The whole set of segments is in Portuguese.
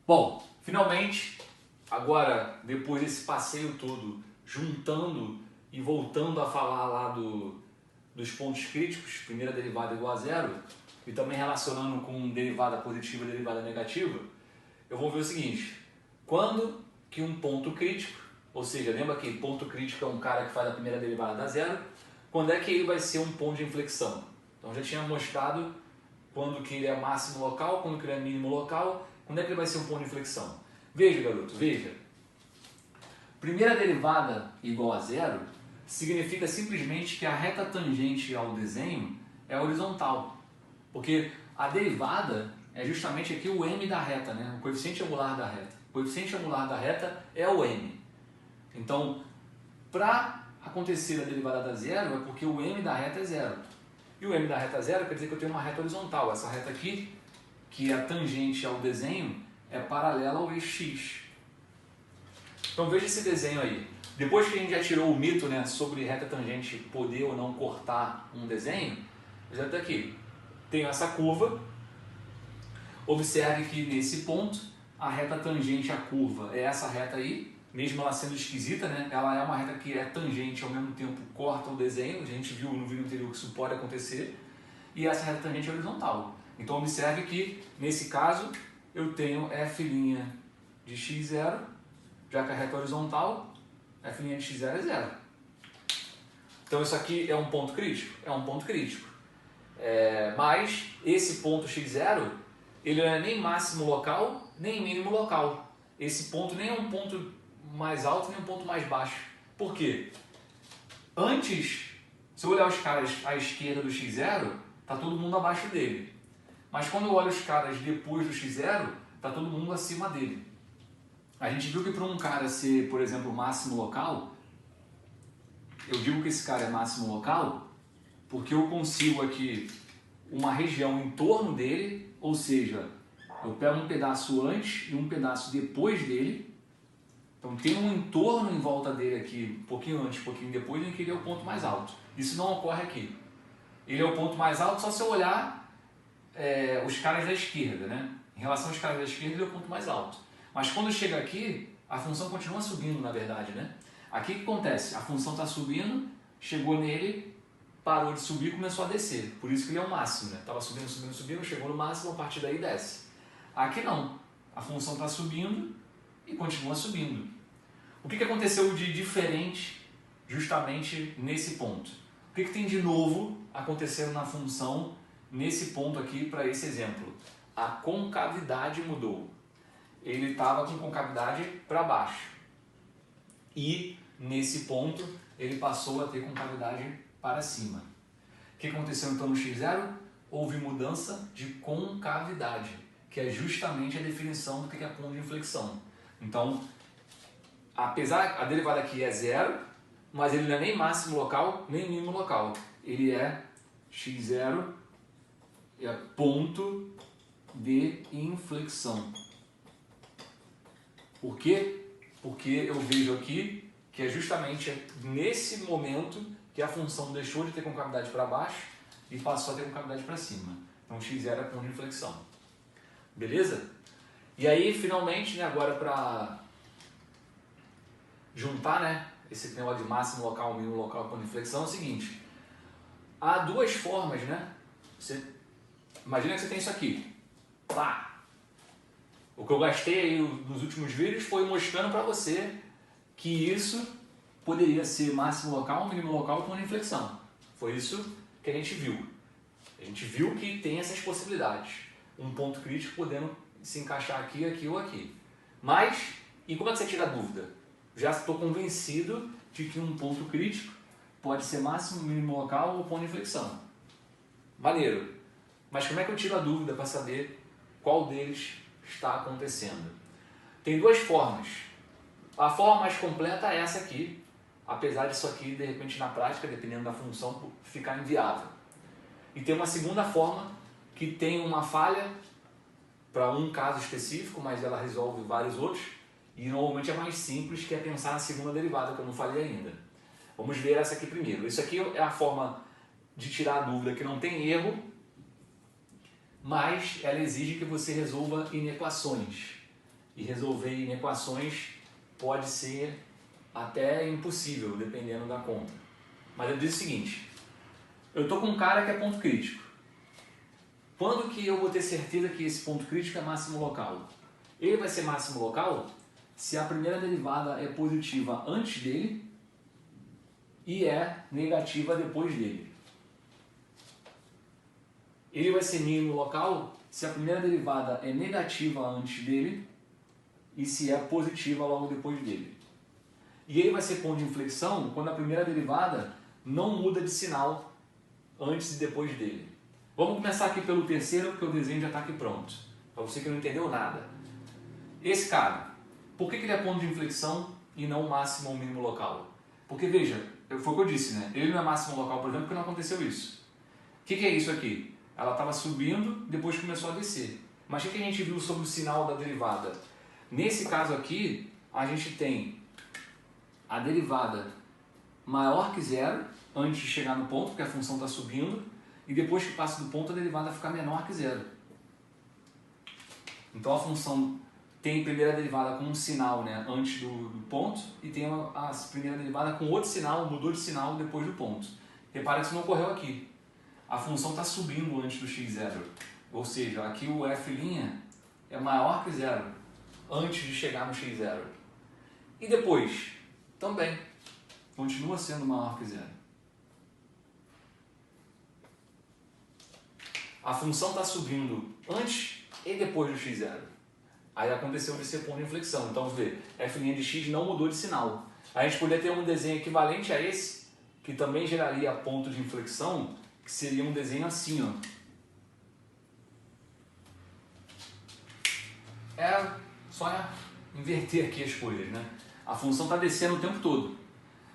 Bom, finalmente, agora depois desse passeio todo, juntando e voltando a falar lá dos pontos críticos, primeira derivada igual a zero, e também relacionando com derivada positiva e derivada negativa, eu vou ver o seguinte: quando que um ponto crítico, ou seja, lembra que ponto crítico é um cara que faz a primeira derivada da zero, quando é que ele vai ser um ponto de inflexão? Então já tinha mostrado quando que ele é máximo local, quando que ele é mínimo local, quando é que ele vai ser um ponto de inflexão. Veja, garoto, veja. Primeira derivada igual a zero significa simplesmente que a reta tangente ao desenho é horizontal. Porque a derivada é justamente aqui o m da reta, né? O coeficiente angular da reta. O coeficiente angular da reta é o m. Então, para acontecer a derivada da zero é porque o m da reta é zero. E o m da reta zero quer dizer que eu tenho uma reta horizontal. Essa reta aqui, que é tangente ao desenho, é paralela ao eixo x. Então veja esse desenho aí. Depois que a gente já tirou o mito, né, sobre reta tangente poder ou não cortar um desenho, já está aqui. Tenho essa curva. Observe que nesse ponto, a reta tangente à curva é essa reta aí, mesmo ela sendo esquisita, né? Ela é uma reta que é tangente ao mesmo tempo corta o desenho. A gente viu no vídeo anterior que isso pode acontecer. E essa reta tangente é horizontal. Então observe que, nesse caso, eu tenho f' de x0, já que a reta é horizontal, f' de x0 é zero. Então isso aqui é um ponto crítico? É um ponto crítico. Mas esse ponto x0, ele não é nem máximo local, nem mínimo local. Esse ponto nem é um ponto mais alto, nem um ponto mais baixo. Por quê? Antes, se eu olhar os caras à esquerda do x0, está todo mundo abaixo dele. Mas quando eu olho os caras depois do x0, está todo mundo acima dele. A gente viu que para um cara ser, por exemplo, máximo local, eu digo que esse cara é máximo local porque eu consigo aqui uma região em torno dele, ou seja, eu pego um pedaço antes e um pedaço depois dele. Então tem um entorno em volta dele aqui, um pouquinho antes, um pouquinho depois, em que ele é o ponto mais alto. Isso não ocorre aqui. Ele é o ponto mais alto só se eu olhar os caras da esquerda, né? Em relação aos caras da esquerda, ele é o ponto mais alto. Mas quando chega aqui, a função continua subindo, na verdade, né? Aqui o que acontece? A função está subindo, chegou nele, parou de subir e começou a descer. Por isso que ele é o máximo, né? Estava subindo, subindo, subindo, chegou no máximo, a partir daí desce. Aqui não. A função está subindo e continua subindo. O que aconteceu de diferente justamente nesse ponto? O que tem de novo acontecendo na função nesse ponto aqui para esse exemplo? A concavidade mudou. Ele estava com concavidade para baixo. E nesse ponto ele passou a ter concavidade para cima. O que aconteceu então no x0? Houve mudança de concavidade, que é justamente a definição do que é ponto de inflexão. Então, apesar a derivada aqui é zero, mas ele não é nem máximo local, nem mínimo local. Ele é x0 é ponto de inflexão. Por quê? Porque eu vejo aqui que é justamente nesse momento que a função deixou de ter concavidade para baixo e passou a ter concavidade para cima. Então x0 é ponto de inflexão. Beleza? E aí, finalmente, né, agora para juntar, né, esse negócio de máximo local, mínimo local, ponto de inflexão, é o seguinte: há duas formas, né? Imagina que você tem isso aqui. Pá! O que eu gastei aí nos últimos vídeos foi mostrando para você que isso poderia ser máximo local, mínimo local e ponto de inflexão. Foi isso que a gente viu. A gente viu que tem essas possibilidades. Um ponto crítico podendo se encaixar aqui, aqui ou aqui. Mas, e como é que você tira a dúvida? Já estou convencido de que um ponto crítico pode ser máximo, mínimo local ou ponto de inflexão. Maneiro. Mas como é que eu tiro a dúvida para saber qual deles está acontecendo? Tem duas formas. A forma mais completa é essa aqui, apesar disso aqui, de repente, na prática, dependendo da função, ficar inviável. E tem uma segunda forma que tem uma falha para um caso específico, mas ela resolve vários outros, e normalmente é mais simples, que é pensar na segunda derivada, que eu não falei ainda. Vamos ver essa aqui primeiro. Isso aqui é a forma de tirar a dúvida que não tem erro, mas ela exige que você resolva inequações. e resolver em equações pode ser até impossível, dependendo da conta. Mas eu disse o seguinte, eu estou com um cara que é ponto crítico. Quando que eu vou ter certeza que esse ponto crítico é máximo local? Ele vai ser máximo local se a primeira derivada é positiva antes dele e é negativa depois dele. Ele vai ser mínimo local se a primeira derivada é negativa antes dele e se é positiva logo depois dele. E ele vai ser ponto de inflexão quando a primeira derivada não muda de sinal antes e depois dele. Vamos começar aqui pelo terceiro, porque o desenho já está aqui pronto. Para você que não entendeu nada. Esse cara, por que ele é ponto de inflexão e não máximo ou mínimo local? Porque veja, foi o que eu disse, né? Ele não é máximo local, por exemplo, porque não aconteceu isso. O que é isso aqui? Ela estava subindo, depois começou a descer. Mas o que a gente viu sobre o sinal da derivada? Nesse caso aqui, a gente tem a derivada maior que zero, antes de chegar no ponto, porque a função está subindo, e depois que passa do ponto, a derivada fica menor que zero. Então a função tem a primeira derivada com um sinal, né, antes do ponto, e tem a primeira derivada com outro sinal, mudou de sinal depois do ponto. Repara que isso não ocorreu aqui. A função está subindo antes do x0. Ou seja, aqui o f' é maior que zero, antes de chegar no x0. E depois, também, continua sendo maior que zero. A função está subindo antes e depois do x0. Aí aconteceu de ser ponto de inflexão. Então, vamos ver, f' de x não mudou de sinal. A gente poderia ter um desenho equivalente a esse, que também geraria ponto de inflexão, que seria um desenho assim, ó. É só inverter aqui as coisas, né? A função está descendo o tempo todo,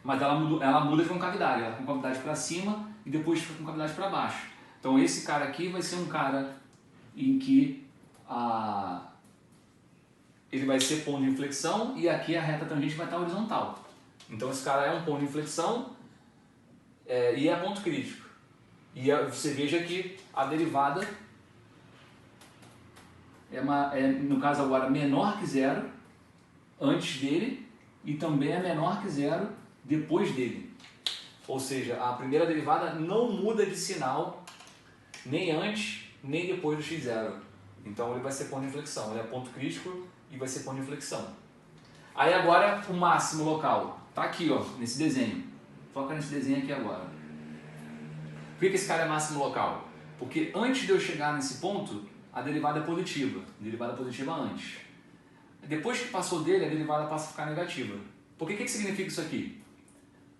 mas ela muda de concavidade. Ela concavidade para cima e depois fica concavidade para baixo. Então esse cara aqui vai ser um cara em que ele vai ser ponto de inflexão e aqui a reta tangente vai estar horizontal. Então esse cara é um ponto de inflexão e é ponto crítico. E você veja que a derivada no caso agora, menor que zero antes dele e também é menor que zero depois dele. Ou seja, a primeira derivada não muda de sinal nem antes nem depois do x0. Então ele vai ser ponto de inflexão, ele é ponto crítico e vai ser ponto de inflexão. Aí agora o máximo local, tá aqui ó, nesse desenho. Foca nesse desenho aqui agora. Por que esse cara é máximo local? Porque antes de eu chegar nesse ponto, a derivada é positiva. Derivada positiva antes. Depois que passou dele, a derivada passa a ficar negativa. Por que significa isso aqui?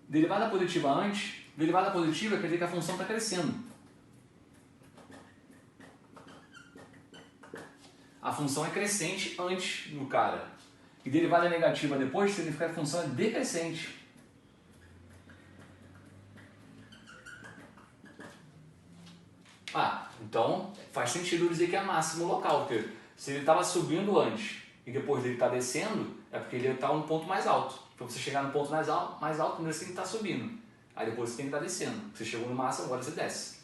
Derivada positiva antes, derivada positiva quer dizer que a função está crescendo. A função é crescente antes no cara. E derivada negativa depois significa que a função é decrescente. Então faz sentido dizer que é máximo local, porque se ele estava subindo antes e depois dele está descendo, é porque ele está um ponto mais alto. Para você chegar no ponto mais alto, primeiro você tem que estar subindo. Aí depois você tem que estar descendo. Você chegou no máximo, agora você desce.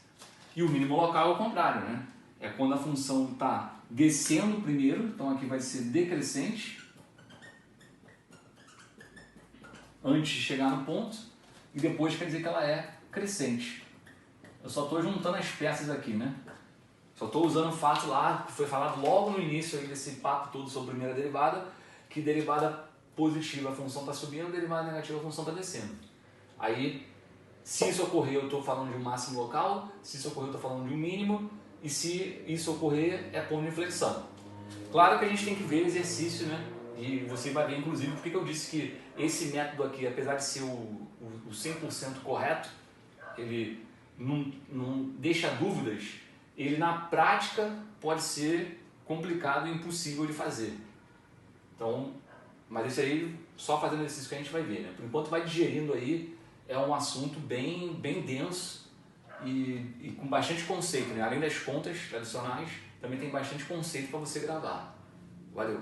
E o mínimo local é o contrário, né? É quando a função está descendo primeiro, então aqui vai ser decrescente, antes de chegar no ponto, e depois quer dizer que ela é crescente. Eu só estou juntando as peças aqui, né? Só estou usando o fato lá, que foi falado logo no início aí desse papo todo sobre a primeira derivada, que derivada positiva a função está subindo, derivada negativa a função está descendo. Aí, se isso ocorrer, eu estou falando de um máximo local, se isso ocorrer, eu estou falando de um mínimo, e se isso ocorrer, é ponto de inflexão. Claro que a gente tem que ver exercício, né? E você vai ver, inclusive, porque eu disse que esse método aqui, apesar de ser o 100% correto, ele não deixa dúvidas, ele na prática pode ser complicado e impossível de fazer. Então, mas isso aí, só fazendo exercício que a gente vai ver, né? Por enquanto vai digerindo aí, é um assunto bem denso e com bastante conceito, né? Além das contas tradicionais, também tem bastante conceito para você gravar. Valeu!